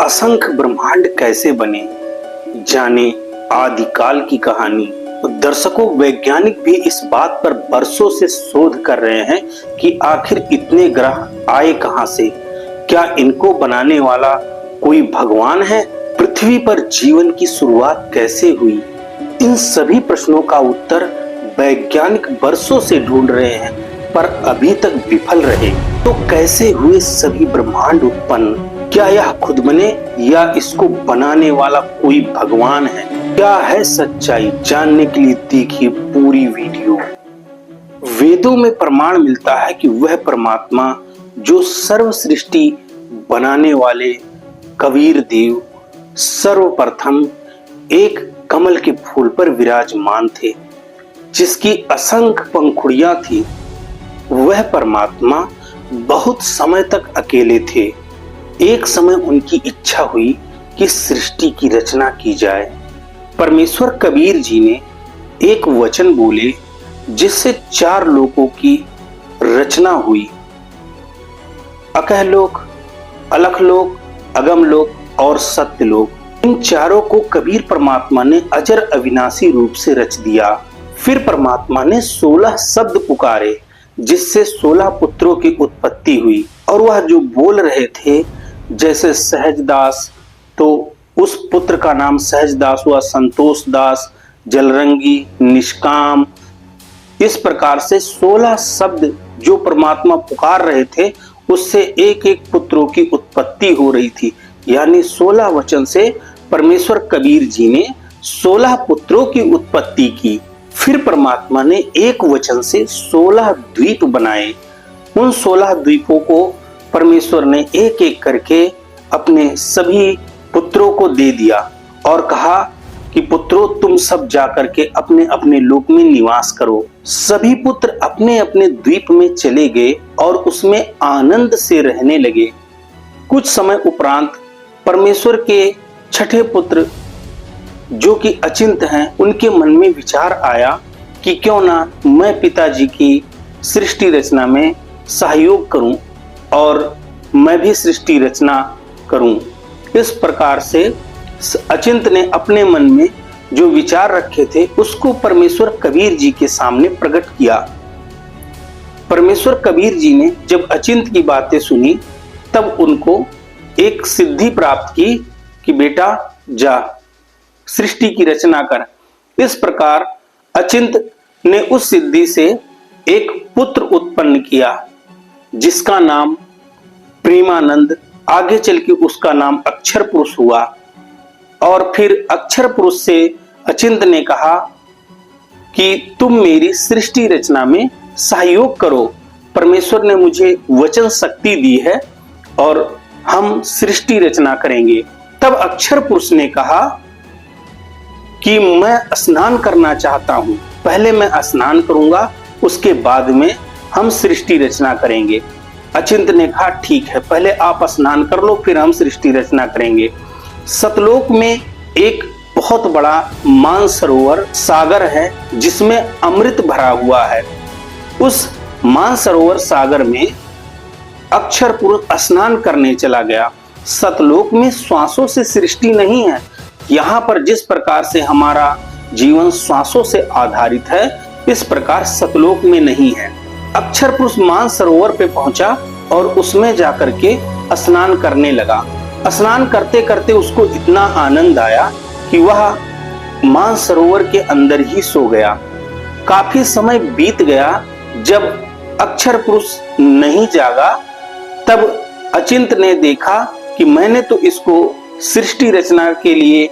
असंख्य ब्रह्मांड कैसे बने, जाने आदिकाल की कहानी। दर्शकों, वैज्ञानिक भी इस बात पर बरसों से शोध कर रहे हैं कि आखिर इतने ग्रह आए कहां से। क्या इनको बनाने वाला कोई भगवान है? पृथ्वी पर जीवन की शुरुआत कैसे हुई? इन सभी प्रश्नों का उत्तर वैज्ञानिक बरसों से ढूंढ रहे हैं, पर अभी तक विफल रहे। तो कैसे हुए सभी ब्रह्मांड उत्पन्न? क्या यह खुद बने या इसको बनाने वाला कोई भगवान है? क्या है सच्चाई? जानने के लिए देखिए पूरी वीडियो। वेदों में प्रमाण मिलता है कि वह परमात्मा जो सर्व सृष्टि बनाने वाले कबीर देव सर्वप्रथम एक कमल के फूल पर विराजमान थे, जिसकी असंख्य पंखुड़ियां थी। वह परमात्मा बहुत समय तक अकेले थे। एक समय उनकी इच्छा हुई कि सृष्टि की रचना की जाए। परमेश्वर कबीर जी ने एक वचन बोले, जिससे 4 लोकों की रचना हुई। अकहलोक, अलखलोक, अगमलोक और सत्यलोक। इन चारों को कबीर परमात्मा ने अजर अविनाशी रूप से रच दिया। फिर परमात्मा ने 16 शब्द पुकारे, जिससे 16 पुत्रों की उत्पत्ति हुई। और वह जो बोल रहे थे, जैसे सहजदास, तो उस पुत्र का नाम सहजदास हुआ, संतोष दास, जलरंगी, निष्काम। इस प्रकार से 16 शब्द जो परमात्मा पुकार रहे थे, उससे एक एक पुत्रों की उत्पत्ति हो रही थी। यानी 16 वचन से परमेश्वर कबीर जी ने 16 पुत्रों की उत्पत्ति की। फिर परमात्मा ने एक वचन से 16 द्वीप बनाए। उन 16 द्वीपों को परमेश्वर ने एक एक करके अपने सभी पुत्रों को दे दिया और कहा कि पुत्रों, तुम सब जाकर के अपने अपने लोक में निवास करो। सभी पुत्र अपने अपने द्वीप में चले गए और उसमें आनंद से रहने लगे। कुछ समय उपरांत परमेश्वर के छठे पुत्र, जो कि अचिंत हैं, उनके मन में विचार आया कि क्यों ना मैं पिताजी की सृष्टि रचना में सहयोग करूं और मैं भी सृष्टि रचना करूं। इस प्रकार से अचिंत ने अपने मन में जो विचार रखे थे, उसको परमेश्वर कबीर जी के सामने प्रकट किया। परमेश्वर कबीर जी ने जब अचिंत की बातें सुनी, तब उनको एक सिद्धि प्राप्त की कि बेटा जा, सृष्टि की रचना कर। इस प्रकार अचिंत ने उस सिद्धि से एक पुत्र उत्पन्न किया, जिसका नाम प्रेमानंद, आगे चल के उसका नाम अक्षर पुरुष हुआ। और फिर अक्षर पुरुष से अचिंत ने कहा कि तुम मेरी सृष्टि रचना में सहयोग करो। परमेश्वर ने मुझे वचन शक्ति दी है और हम सृष्टि रचना करेंगे। तब अक्षर पुरुष ने कहा कि मैं स्नान करना चाहता हूं, पहले मैं स्नान करूंगा, उसके बाद में हम सृष्टि रचना करेंगे। अचिंत ने कहा ठीक है, पहले आप स्नान कर लो, फिर हम सृष्टि रचना करेंगे। सतलोक में एक बहुत बड़ा मानसरोवर सागर है, जिसमें अमृत भरा हुआ है। उस मानसरोवर सागर में अक्षर पुरुष स्नान करने चला गया। सतलोक में श्वासों से सृष्टि नहीं है। यहाँ पर जिस प्रकार से हमारा जीवन श्वासों से आधारित है, इस प्रकार सतलोक में नहीं है। अक्षर पुरुष मानसरोवर पे पहुंचा और उसमें जाकर के स्नान करने लगा। स्नान करते करते उसको इतना आनंद आया कि वह मानसरोवर के अंदर ही सो गया। काफी समय बीत गया। जब अक्षर पुरुष नहीं जागा, तब अचिंत ने देखा कि मैंने तो इसको सृष्टि रचना के लिए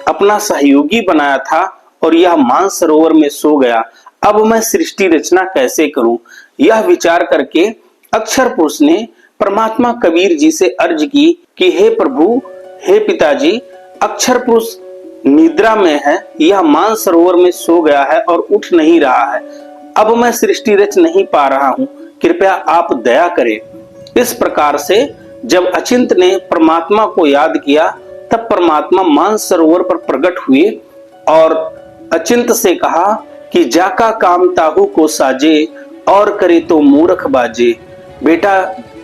अपना सहयोगी बनाया था और यह मानसरोवर में सो गया। अब मैं सृष्टि रचना कैसे करूं? यह विचार करके अक्षर पुरुष ने परमात्मा कबीर जी से अर्ज की कि हे प्रभु, हे पिताजी, अक्षर पुरुष निद्रा में है, यह मानसरोवर में सो गया है और उठ नहीं रहा है। अब मैं सृष्टि रच नहीं पा रहा हूं, कृपया आप दया करें। इस प्रकार से जब अचिंत ने परमात्मा को याद किया, तब परमात्मा मानसरोवर पर प्रकट हुए और अचिंत से कहा कि जाका काम ताहू को साजे और करे तो मूर्ख बाजे। बेटा,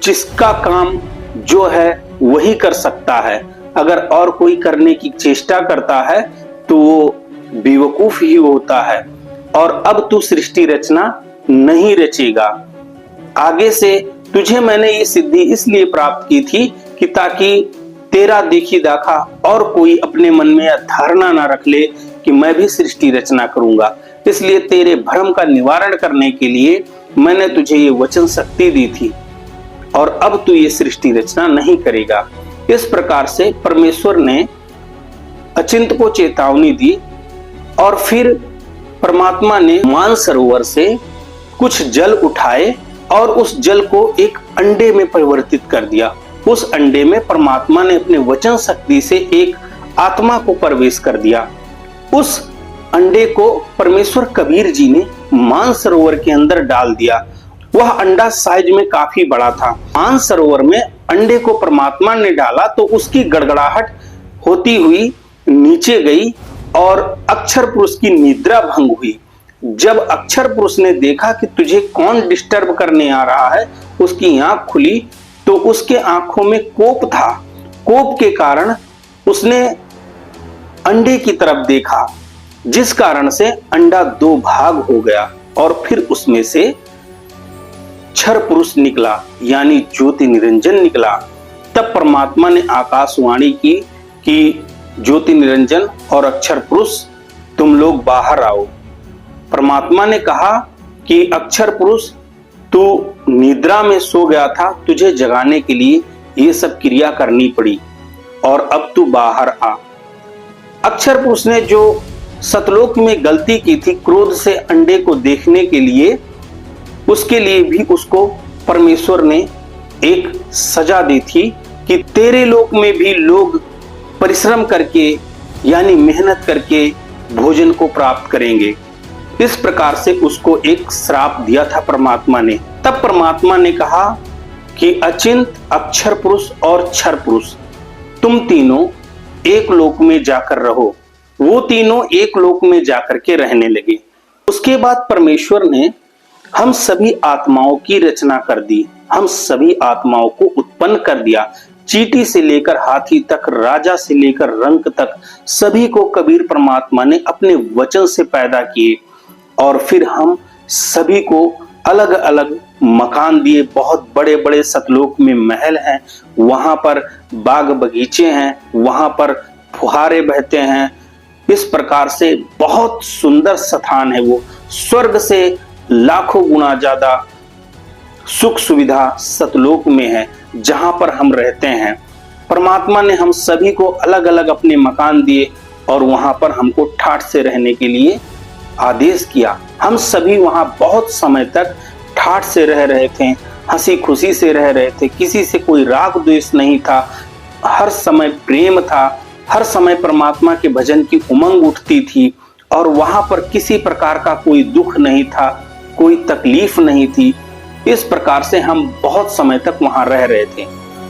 जिसका काम जो है वही कर सकता है, अगर और कोई करने की चेष्टा करता है तो वो बेवकूफ ही होता है, और अब तू सृष्टि रचना नहीं रचेगा। आगे से तुझे मैंने ये सिद्धि इसलिए प्राप्त की थी कि ताकि तेरा देखी दाखा और कोई अपने मन में धारणा ना रख ले कि मैं भी सृष्टि रचना करूंगा। इसलिए तेरे भ्रम का निवारण करने के लिए मैंने तुझे ये वचन शक्ति दी थी, और अब तू ये सृष्टि रचना नहीं करेगा। इस प्रकार से परमेश्वर ने अचिंत को चेतावनी दी, और फिर परमात्मा ने मानसरोवर से कुछ जल उठाए और उस जल को एक अंडे में परिवर्तित कर दिया। उस अंडे में परमात्मा ने अपने वचन शक्ति से एक आत्मा को प्रवेश कर दिया। उस अंडे को परमेश्वर कबीर जी ने मानसरोवर के अंदर डाल दिया। वह अंडा साइज में काफी बड़ा था। मानसरोवर में अंडे को परमात्मा ने डाला तो उसकी गड़गड़ाहट होती हुई नीचे गई और अक्षर पुरुष की निद्रा भंग हुई। जब अक्षर पुरुष ने देखा कि तुझे कौन डिस्टर्ब करने आ रहा है, उसकी आंख खुली तो उसके आंखों में कोप था। कोप के कारण उसने अंडे की तरफ देखा, जिस कारण से अंडा दो भाग हो गया और फिर उसमें से क्षर पुरुष निकला, यानी ज्योति निरंजन निकला। तब परमात्मा ने आकाशवाणी की कि ज्योति निरंजन और अक्षर पुरुष तुम लोग बाहर आओ। परमात्मा ने कहा कि अक्षर पुरुष तू निद्रा में सो गया था, तुझे जगाने के लिए ये सब क्रिया करनी पड़ी, और अब तू बाहर आ। अक्षर पुरुष ने जो सतलोक में गलती की थी क्रोध से अंडे को देखने के लिए, उसके लिए भी उसको परमेश्वर ने एक सजा दी थी कि तेरे लोक में भी लोग परिश्रम करके यानी मेहनत करके भोजन को प्राप्त करेंगे। इस प्रकार से उसको एक श्राप दिया था परमात्मा ने। तब परमात्मा ने कहा कि अचिंत, अक्षर पुरुष और क्षर पुरुष तुम तीनों एक लोक में जाकर रहो। वो तीनों एक लोक में जाकर के रहने लगे। उसके बाद परमेश्वर ने हम सभी आत्माओं की रचना कर दी। हम सभी आत्माओं को उत्पन्न कर दिया। चींटी से लेकर हाथी तक, राजा से लेकर रंक तक, सभी को कबीर परमात्मा ने अपने वचन से पैदा किए, और फिर हम सभी को अलग अलग मकान दिए। बहुत बड़े बड़े सतलोक में महल हैं, वहां पर बाग बगीचे हैं, वहां पर फुहारे बहते हैं। इस प्रकार से बहुत सुंदर स्थान है वो। स्वर्ग से लाखों गुना ज्यादा सुख सुविधा सतलोक में है जहां पर हम रहते हैं। परमात्मा ने हम सभी को अलग अलग अपने मकान दिए और वहां पर हमको ठाठ से रहने के लिए आदेश किया। हम सभी वहां बहुत समय तक ठाठ से रह रहे थे, हंसी खुशी से रह रहे थे, किसी से कोई राग द्वेष नहीं था, हर समय प्रेम था, हर समय परमात्मा के भजन की उमंग उठती थी, और वहां पर किसी प्रकार का कोई दुख नहीं था, कोई तकलीफ नहीं थी। इस प्रकार से हम बहुत समय तक वहां रह रहे थे।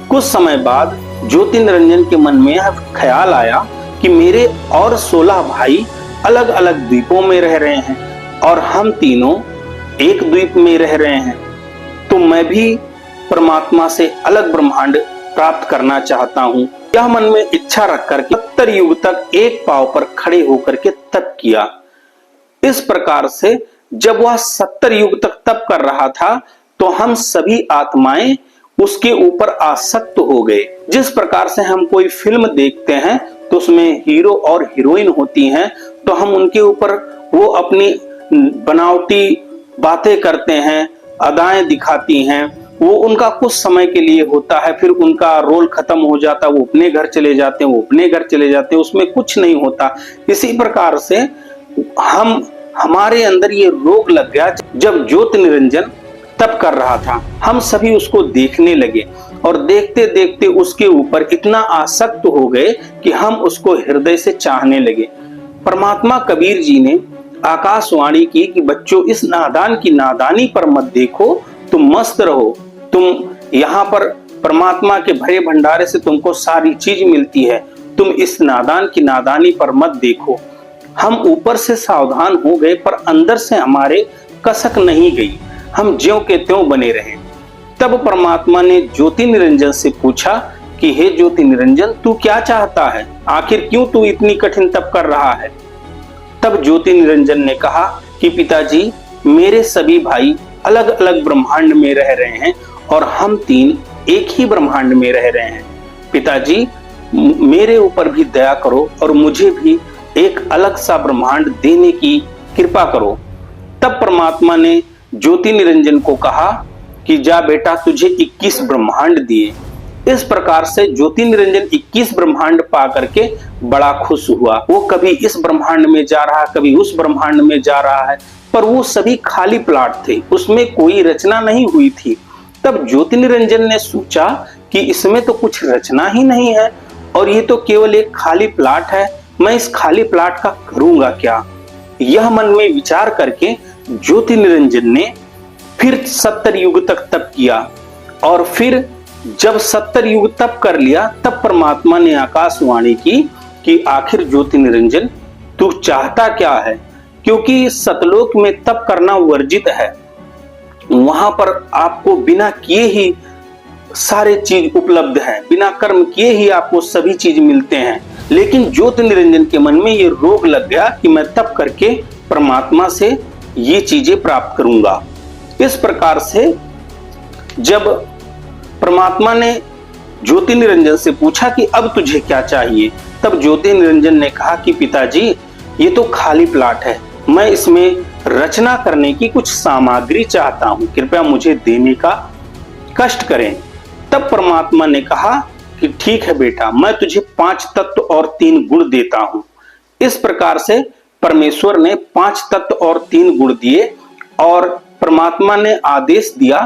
कुछ समय बाद ज्योति निरंजन के मन में यह ख्याल आया कि मेरे और 16 भाई अलग अलग द्वीपों में रह रहे हैं और हम तीनों एक द्वीप में रह रहे हैं, तो मैं भी परमात्मा से अलग ब्रह्मांड प्राप्त करना चाहता हूं। यह मन में इच्छा रखकर 70 युग तक एक पांव पर खड़े होकर के तप किया। इस प्रकार से जब वह 70 युग तक तप कर रहा था तो हम सभी आत्माएं उसके ऊपर आसक्त हो गए। जिस प्रकार से हम कोई फिल्म देखते हैं तो उसमें हीरो और हीरोइन होती हैं, तो हम उनके ऊपर वो अपनी बनावटी बातें करते हैं, अदाएं दिखाती हैं। वो उनका कुछ समय के लिए होता है, फिर उनका रोल खत्म हो जाता है, वो अपने घर चले जाते हैं, वो अपने घर चले जाते हैं, उसमें कुछ नहीं होता। इसी प्रकार से हमारे अंदर ये रोग लग गया। जब ज्योति निरंजन तप कर रहा था, हम सभी उसको देखने लगे और देखते देखते उसके ऊपर इतना आसक्त हो गए कि हम उसको हृदय से चाहने लगे। परमात्मा कबीर जी ने आकाशवाणी की कि बच्चों, इस नादान की नादानी पर मत देखो, तुम मस्त रहो। तुम यहाँ पर परमात्मा के भरे भंडारे से तुमको सारी चीज मिलती है, तुम इस नादान की नादानी पर मत देखो। हम ऊपर से सावधान हो गए पर अंदर से हमारे कसक नहीं गई, हम ज्यों के त्यों बने रहे। तब परमात्मा ने ज्योति निरंजन से पूछा कि हे ज्योति निरंजन, तू क्या चाहता है? आखिर क्यों तू इतनी कठिन तप कर रहा है? तब ज्योति निरंजन ने कहा कि पिताजी, मेरे सभी भाई अलग अलग ब्रह्मांड में रह रहे हैं और हम तीन एक ही ब्रह्मांड में रह रहे हैं। पिताजी, मेरे ऊपर भी दया करो और मुझे भी एक अलग सा ब्रह्मांड देने की कृपा करो। तब परमात्मा ने ज्योति निरंजन को कहा कि जा बेटा, तुझे 21 ब्रह्मांड दिए। इस प्रकार से ज्योति निरंजन 21 ब्रह्मांड पा करके बड़ा खुश हुआ। वो कभी इस ब्रह्मांड में जा रहा, कभी उस ब्रह्मांड में जा रहा है, पर वो सभी खाली प्लाट थे, उसमें कोई रचना नहीं हुई थी। तब ज्योति निरंजन ने सोचा कि इसमें तो कुछ रचना ही नहीं है और ये तो केवल एक खाली प्लाट है, मैं इस खाली प्लाट का करूंगा क्या? यह मन में विचार करके ज्योति निरंजन ने फिर 70 युग तक तप किया और फिर जब 70 युग तप कर लिया, तब परमात्मा ने आकाशवाणी की कि आखिर ज्योति निरंजन, तू चाहता क्या है? क्योंकि सतलोक में तप करना वर्जित है, वहां पर आपको बिना किए ही सारे चीज उपलब्ध है, बिना कर्म किए ही आपको सभी चीज मिलते हैं। लेकिन ज्योति निरंजन के मन में ये रोग लग गया कि मैं तप करके परमात्मा से ये चीजें प्राप्त करूंगा। इस प्रकार से जब परमात्मा ने ज्योति निरंजन से पूछा कि अब तुझे क्या चाहिए, तब ज्योति निरंजन ने कहा कि पिताजी, ये तो खाली प्लाट है, मैं इसमें रचना करने की कुछ सामग्री चाहता हूं, कृपया मुझे देने का कष्ट करें। तब परमात्मा ने कहा कि ठीक है बेटा, मैं तुझे 5 तत्व और 3 गुण देता हूं। इस प्रकार से परमेश्वर ने 5 तत्व और 3 गुण दिए और परमात्मा ने आदेश दिया,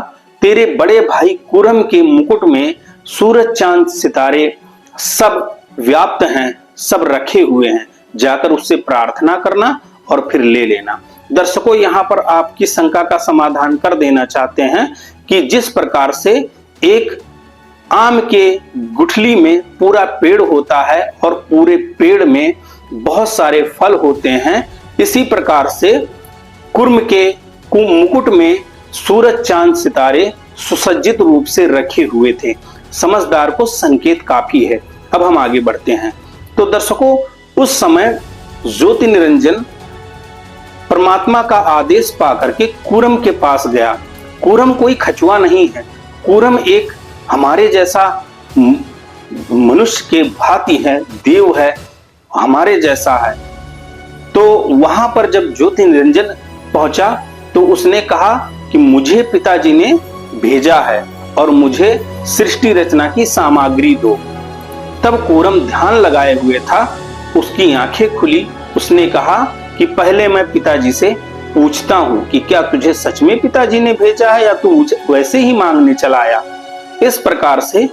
तेरे बड़े भाई कुरम के मुकुट में सूरज चांद सितारे सब व्याप्त हैं, सब रखे हुए हैं, जाकर उससे प्रार्थना करना और फिर ले लेना। दर्शकों, यहाँ पर आपकी शंका का समाधान कर देना चाहते हैं कि जिस प्रकार से एक आम के गुठली में पूरा पेड़ होता है और पूरे पेड़ में बहुत सारे फल होते हैं, इसी प्रकार से कुर्म के मुकुट में सूरज चांद सितारे सुसज्जित रूप से रखे हुए थे। समझदार को संकेत काफी है। अब हम आगे बढ़ते हैं। तो दर्शकों, उस समय ज्योति निरंजन परमात्मा का आदेश पाकर के कुरम के पास गया। कुरम कोई कछुआ नहीं है, कुरम एक हमारे जैसा मनुष्य के भांति है, देव है, हमारे जैसा है। तो वहां पर जब ज्योति निरंजन पहुंचा तो उसने कहा कि मुझे पिताजी ने भेजा है और मुझे सृष्टि रचना की सामग्री दो। तब कुरम ध्यान लगाए हुए था, उसकी आंखें खुली, उसने कहा कि पहले मैं पिताजी से पूछता हूं कि क्या तुझे सच में पिताजी ने भेजा है या तू वैसे ही मांगने चला आया। इस प्रकार से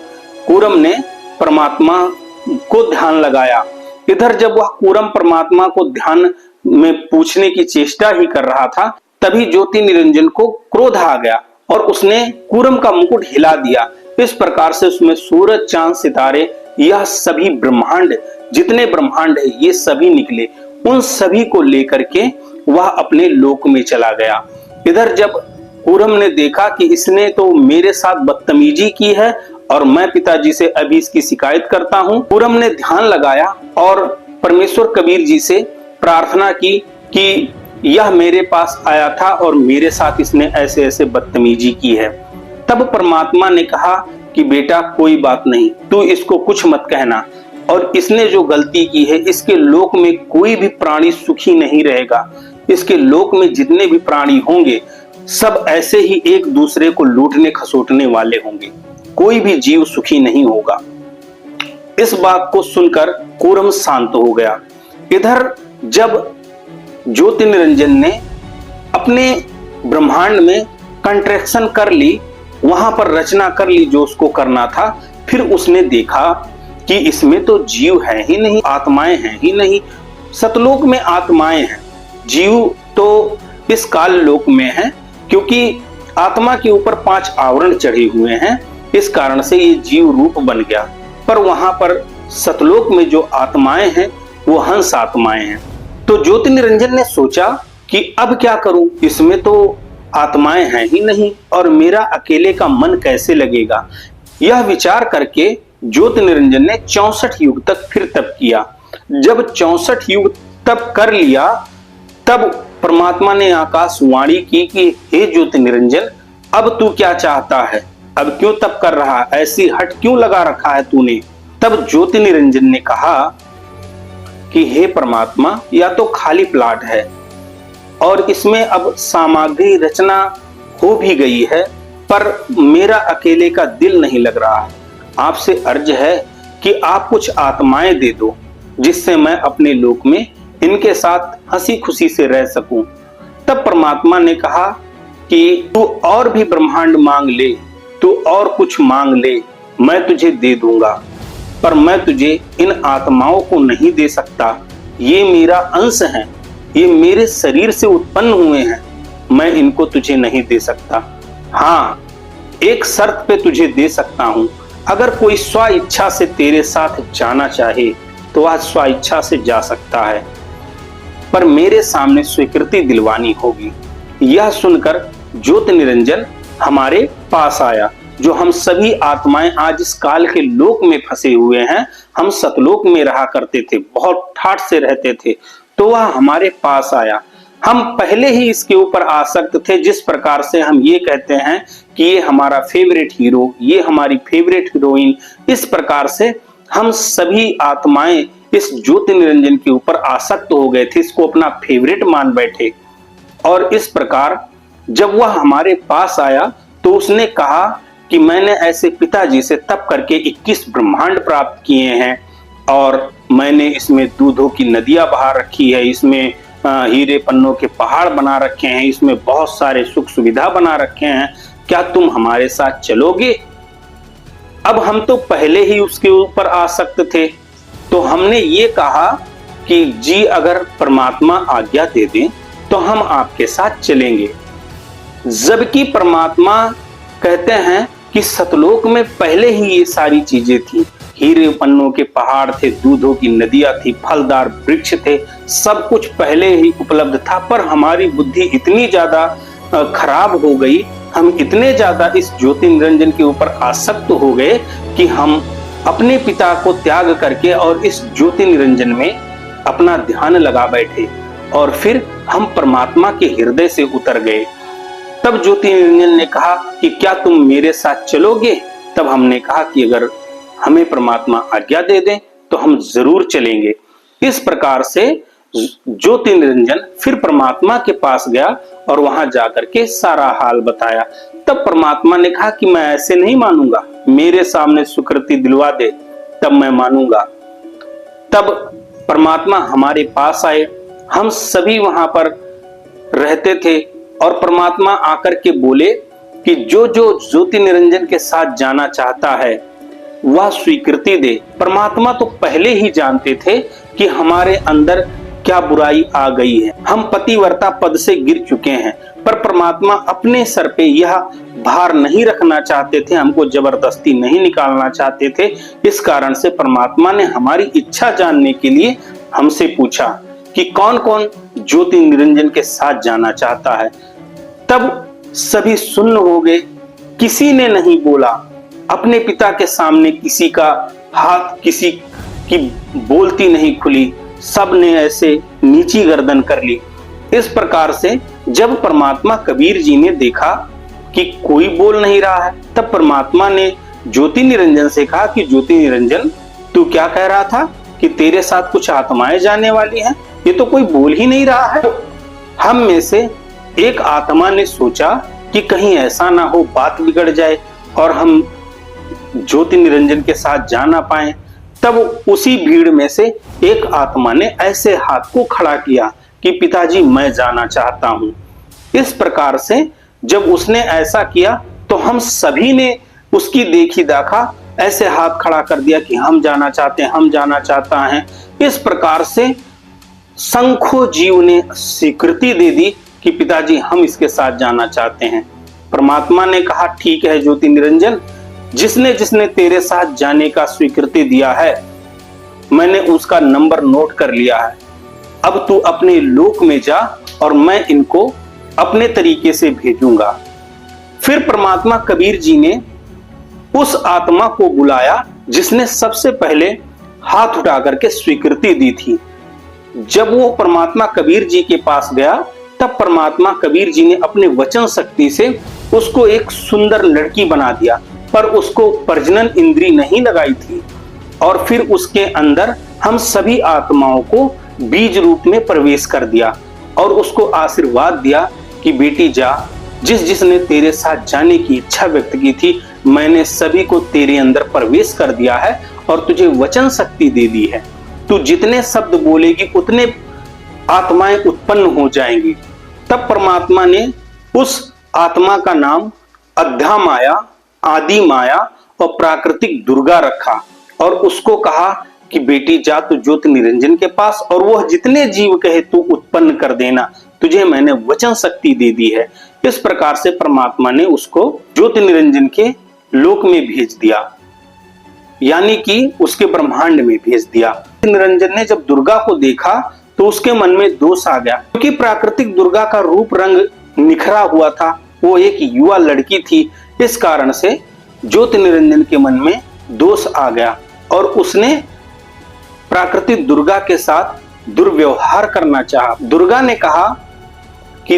कुरम ने परमात्मा को ध्यान लगाया। इधर जब वह कुरम परमात्मा को ध्यान में पूछने की चेष्टा ही कर रहा था, तभी ज्योति निरंजन को क्रोध आ गया और उसने कुरम का मुकुट हिला दिया। इस प्रकार से उसमें सूरज चांद सितारे, यह सभी ब्रह्मांड, जितने ब्रह्मांड है ये सभी निकले। उन सभी को लेकर के वह अपने लोक में चला गया। इधर जब कुरम ने देखा कि इसने तो मेरे साथ बदतमीजी की है और मैं पिताजी से अभी इसकी शिकायत करता हूं, कुरम ने ध्यान लगाया और परमेश्वर कबीर जी से प्रार्थना की कि यह मेरे पास आया था और मेरे साथ इसने ऐसे ऐसे बदतमीजी की है। तब परमात्मा ने कहा कि बेटा कोई बात नहीं, तू इसको कुछ मत कहना, और इसने जो गलती की है इसके लोक में कोई भी प्राणी सुखी नहीं रहेगा। इसके लोक में जितने भी प्राणी होंगे सब ऐसे ही एक दूसरे को लूटने खसोटने वाले होंगे, कोई भी जीव सुखी नहीं होगा। इस बात को सुनकर कुरम शांत हो गया। इधर जब ज्योति निरंजन ने अपने ब्रह्मांड में कंट्रैक्शन कर ली, वहां पर रचना कर ली जो उसको करना था, फिर उसने देखा कि इसमें तो जीव है ही नहीं, आत्माएं हैं ही नहीं। सतलोक में आत्माएं हैं, जीव तो इस काल लोक में है, क्योंकि आत्मा के ऊपर 5 आवरण चढ़े हुए हैं, इस कारण से ये जीव रूप बन गया। पर वहां पर सतलोक में जो आत्माएं हैं वो हंस आत्माएं हैं। तो ज्योति निरंजन ने सोचा कि अब क्या करूं, इसमें तो आत्माएं हैं ही नहीं और मेरा अकेले का मन कैसे लगेगा। यह विचार करके ज्योति निरंजन ने 64 युग तक फिर तप किया। जब 64 युग तप कर लिया, तब परमात्मा ने आकाशवाणी की कि हे ज्योति निरंजन, अब तू क्या चाहता है? अब क्यों तप कर रहा है? ऐसी हट क्यों लगा रखा है तूने? तब ज्योति निरंजन ने कहा कि हे परमात्मा, या तो खाली प्लाट है और इसमें अब सामग्री रचना हो भी गई है, पर मेरा अकेले का दिल नहीं लग रहा है। आपसे अर्ज है कि आप कुछ आत्माएं दे दो, जिससे मैं अपने लोक में इनके साथ हंसी खुशी से रह सकूं। तब परमात्मा ने कहा कि तू और भी ब्रह्मांड मांग ले, तू और कुछ मांग ले, मैं तुझे दे दूंगा, पर मैं तुझे इन आत्माओं को नहीं दे सकता। ये मेरा अंश है, ये मेरे शरीर से उत्पन्न हुए हैं, मैं इनको तुझे नहीं दे सकता। हाँ, एक शर्त पे तुझे दे सकता हूं, अगर कोई स्व इच्छा से तेरे साथ जाना चाहे तो वह स्व इच्छा से जा सकता है, पर मेरे सामने स्वीकृति दिलवानी होगी। यह सुनकर ज्योति निरंजन हमारे पास आया। जो हम सभी आत्माएं आज इस काल के लोक में फंसे हुए हैं, हम सतलोक में रहा करते थे, बहुत ठाठ से रहते थे, तो वह हमारे पास आया। हम पहले ही इसके ऊपर आसक्त थे, जिस प्रकार से हम ये कहते हैं कि ये हमारा फेवरेट हीरो, ये हमारी फेवरेट हीरोइन, इस प्रकार से हम सभी आत्माएं इस ज्योति निरंजन के ऊपर आसक्त हो गए थे, इसको अपना फेवरेट मान बैठे। और इस प्रकार जब वह हमारे पास आया तो उसने कहा कि मैंने ऐसे पिताजी से तप करके 21 ब्रह्मांड प्राप्त किए हैं, और मैंने इसमें दूधों की नदियां बहा रखी है, इसमें हीरे पन्नों के पहाड़ बना रखे हैं, इसमें बहुत सारे सुख सुविधा बना रखे हैं, क्या तुम हमारे साथ चलोगे? अब हम तो पहले ही उसके ऊपर आसक्त थे, तो हमने ये कहा कि जी अगर परमात्मा आज्ञा दे दें तो हम आपके साथ चलेंगे। जबकि परमात्मा कहते हैं कि सतलोक में पहले ही ये सारी चीजें थी, हीरे पन्नों के पहाड़ थे, दूधों की नदियां थी, फलदार वृक्ष थे, सब कुछ पहले ही उपलब्ध था, पर हमारी बुद्धि इतनी ज्यादा खराब हो गई, हम इतने ज्यादा इस ज्योति निरंजन के ऊपर आसक्त हो गए कि हम अपने पिता को त्याग करके और इस ज्योति निरंजन में अपना ध्यान लगा बैठे, और फिर हम परमात्मा के हृदय से उतर गए। तब ज्योति निरंजन ने कहा कि क्या तुम मेरे साथ चलोगे? तब हमने कहा कि अगर हमें परमात्मा आज्ञा दे दें तो हम जरूर चलेंगे। इस प्रकार से ज्योति निरंजन फिर परमात्मा के पास गया और वहां जाकर के सारा हाल बताया। तब परमात्मा ने कहा कि मैं ऐसे नहीं मानूंगा, मेरे सामने सुकृति दिलवा दे, तब मैं मानूंगा। तब परमात्मा हमारे पास आए, हम सभी वहां पर रहते थे, और परमात्मा आकर के बोले कि जो जो ज्योति निरंजन के साथ जाना चाहता है वह स्वीकृति दे। परमात्मा तो पहले ही जानते थे कि हमारे अंदर क्या बुराई आ गई है, हम पतिव्रता पद से गिर चुके हैं, पर परमात्मा अपने सर पे यह भार नहीं रखना चाहते थे, हमको जबरदस्ती नहीं निकालना चाहते थे। इस कारण से परमात्मा ने हमारी इच्छा जानने के लिए हमसे पूछा कि कौन कौन ज्योति निरंजन के साथ जाना चाहता है। तब सभी सुन्न हो गए, किसी ने नहीं बोला, अपने पिता के सामने किसी का हाथ, किसी की बोलती नहीं खुली, सब ने ऐसे नीची गर्दन कर ली। इस प्रकार से जब परमात्मा कबीर जी ने देखा कि कोई बोल नहीं रहा है, तब परमात्मा ने ज्योति निरंजन से कहा कि ज्योति निरंजन, तू क्या कह रहा था कि तेरे साथ कुछ आत्माएं जाने वाली हैं? ये तो कोई बोल ही नहीं रहा है। हम में से एक आत्मा ने सोचा कि कहीं ऐसा ना हो बात बिगड़ जाए और हम ज्योति निरंजन के साथ जा ना पाए। तब उसी भीड़ में से एक आत्मा ने ऐसे हाथ को खड़ा किया कि पिताजी मैं जाना चाहता हूं। इस प्रकार से जब उसने ऐसा किया तो हम सभी ने उसकी देखी दाखा ऐसे हाथ खड़ा कर दिया कि हम जाना चाहते हैं, हम जाना चाहता है। इस प्रकार से संख्यों जीव ने स्वीकृति दे दी कि पिताजी हम इसके साथ जाना चाहते हैं। परमात्मा ने कहा ठीक है ज्योति निरंजन, जिसने जिसने तेरे साथ जाने का स्वीकृति दिया है मैंने उसका नंबर नोट कर लिया है, अब तू अपने लोक में जा और मैं इनको अपने तरीके से भेजूंगा। फिर परमात्मा कबीर जी ने उस आत्मा को बुलाया जिसने सबसे पहले हाथ उठा करके स्वीकृति दी थी। जब वो परमात्मा कबीर जी के पास गया, तब परमात्मा कबीर जी ने अपने वचन शक्ति से उसको एक सुंदर लड़की बना दिया, पर उसको प्रजनन इंद्री नहीं लगाई थी। और फिर उसके अंदर हम सभी आत्माओं को बीज रूप में प्रवेश कर दिया और उसको आशीर्वाद दिया कि बेटी जा, जिसने तेरे साथ जाने की इच्छा व्यक्त की थी, मैंने सभी को तेरे अंदर प्रवेश कर दिया है और तुझे वचन शक्ति दे दी है। तू जितने शब्द बोलेगी उतने आत्माएं उत्पन्न हो जाएंगी। तब परमात्मा ने उस आत्मा का नाम अद्धा माया, आदि माया और प्राकृतिक दुर्गा रखा और उसको कहा कि बेटी जा तू ज्योति निरंजन के पास और वह जितने जीव कहे तू उत्पन्न कर देना, तुझे मैंने वचन शक्ति दे दी है। इस प्रकार से परमात्मा ने उसको ज्योति निरंजन के लोक में भेज दिया, यानी कि उसके ब्रह्मांड में भेज दिया। निरंजन ने जब दुर्गा को देखा तो उसके मन में दोष आ गया, क्योंकि प्राकृतिक दुर्गा का रूप रंग निखरा हुआ था, वो एक युवा लड़की थी। इस कारण से ज्योति निरंजन के मन में दोष आ गया और उसने प्राकृतिक दुर्गा के साथ दुर्व्यवहार करना चाहा। दुर्गा ने कहा कि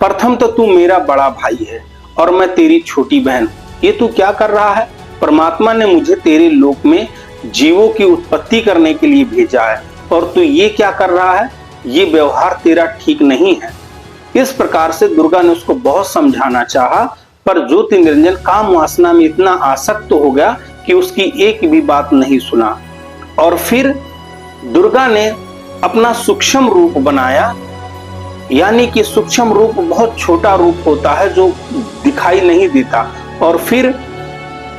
प्रथम तो तू मेरा बड़ा भाई है और मैं तेरी छोटी बहन, ये तू क्या कर रहा है? परमात्मा ने मुझे तेरे लोक में जीवों की उत्पत्ति करने के लिए भेजा है और तू ये क्या कर रहा है? ये व्यवहार तेरा ठीक नहीं है। इस प्रकार से दुर्गा ने उसको बहुत समझाना चाहा, पर ज्योति निरंजन काम वासना में इतना आसक्त हो गया कि उसकी एक भी बात नहीं सुना। और फिर दुर्गा ने अपना सूक्ष्म रूप बनाया, यानी कि सूक्ष्म रूप बहुत छोटा रूप होता है जो दिखाई नहीं देता। और फिर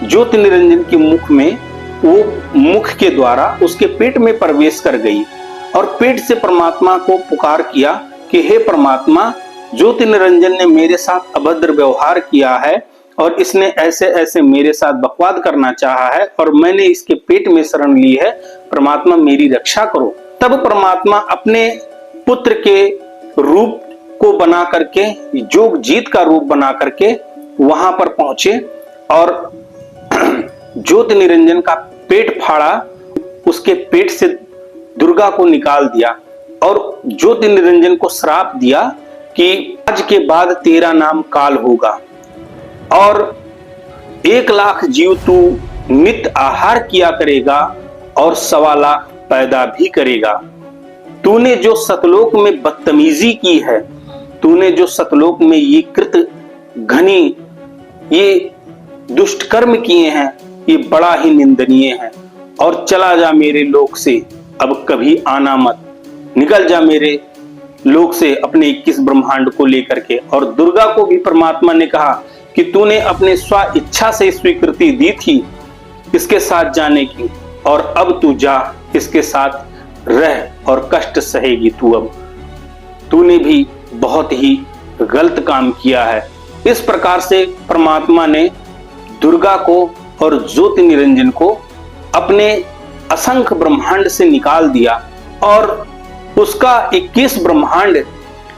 ज्योति निरंजन के मुख में, वो मुख के द्वारा उसके पेट में प्रवेश कर गई और पेट से परमात्मा को पुकार किया कि हे परमात्मा, ज्योति निरंजन ने मेरे साथ अभद्र व्यवहार किया है और इसने ऐसे ऐसे मेरे साथ बकवाद करना चाहा है और मैंने इसके पेट में शरण ली है, परमात्मा मेरी रक्षा करो। तब परमात्मा अपने पुत्र के रूप को बना करके, जोग जीत का रूप बना करके वहां पर पहुंचे और ज्योति निरंजन का पेट फाड़ा, उसके पेट से दुर्गा को निकाल दिया और ज्योति निरंजन को श्राप दिया कि आज के बाद तेरा नाम काल होगा और 1 लाख जीव तू नित्य आहार किया करेगा और 1.25 लाख पैदा भी करेगा। तूने जो सतलोक में बदतमीजी की है, तूने जो सतलोक में ये कृत घनी ये दुष्ट कर्म किए हैं, ये बड़ा ही निंदनीय है और चला जा मेरे लोक से, अब कभी आना मत, निकल जा मेरे लोक से अपने 21 ब्रह्मांड को लेकर के। और दुर्गा को भी परमात्मा ने कहा कि तूने अपने स्व इच्छा से स्वीकृति दी थी इसके साथ जाने की और अब तू जा, इसके साथ रह और कष्ट सहेगी तू। अब तूने भी बहुत ही गलत काम किया है। इस प्रकार से परमात्मा ने दुर्गा को और ज्योति निरंजन को अपने असंख्य ब्रह्मांड से निकाल दिया और उसका 21 ब्रह्मांड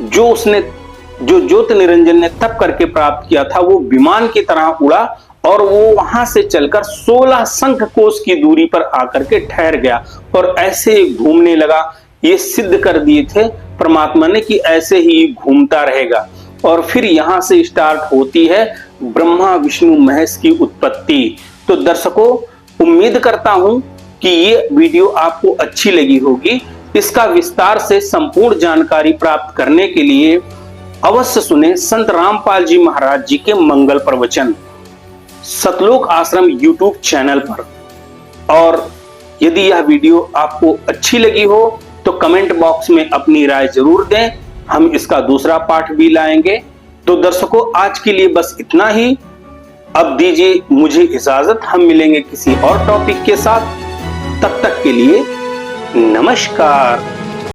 जो ज्योति निरंजन ने तप करके प्राप्त किया था, वो विमान की तरह उड़ा और वो वहां से चलकर 16 शंख कोश की दूरी पर आकर के ठहर गया और ऐसे घूमने लगा। ये सिद्ध कर दिए थे परमात्मा ने कि ऐसे ही घूमता रहेगा। और फिर यहां से स्टार्ट होती है ब्रह्मा विष्णु महेश की उत्पत्ति। तो दर्शकों, उम्मीद करता हूं कि ये वीडियो आपको अच्छी लगी होगी। इसका विस्तार से संपूर्ण जानकारी प्राप्त करने के लिए अवश्य सुने संत रामपाल जी महाराज जी के मंगल प्रवचन सतलोक आश्रम यूट्यूब चैनल पर। और यदि यह वीडियो आपको अच्छी लगी हो तो कमेंट बॉक्स में अपनी राय जरूर दें, हम इसका दूसरा पार्ट भी लाएंगे। तो दर्शकों, आज के लिए बस इतना ही। अब दीजिए मुझे इजाजत, हम मिलेंगे किसी और टॉपिक के साथ। तब तक के लिए नमस्कार।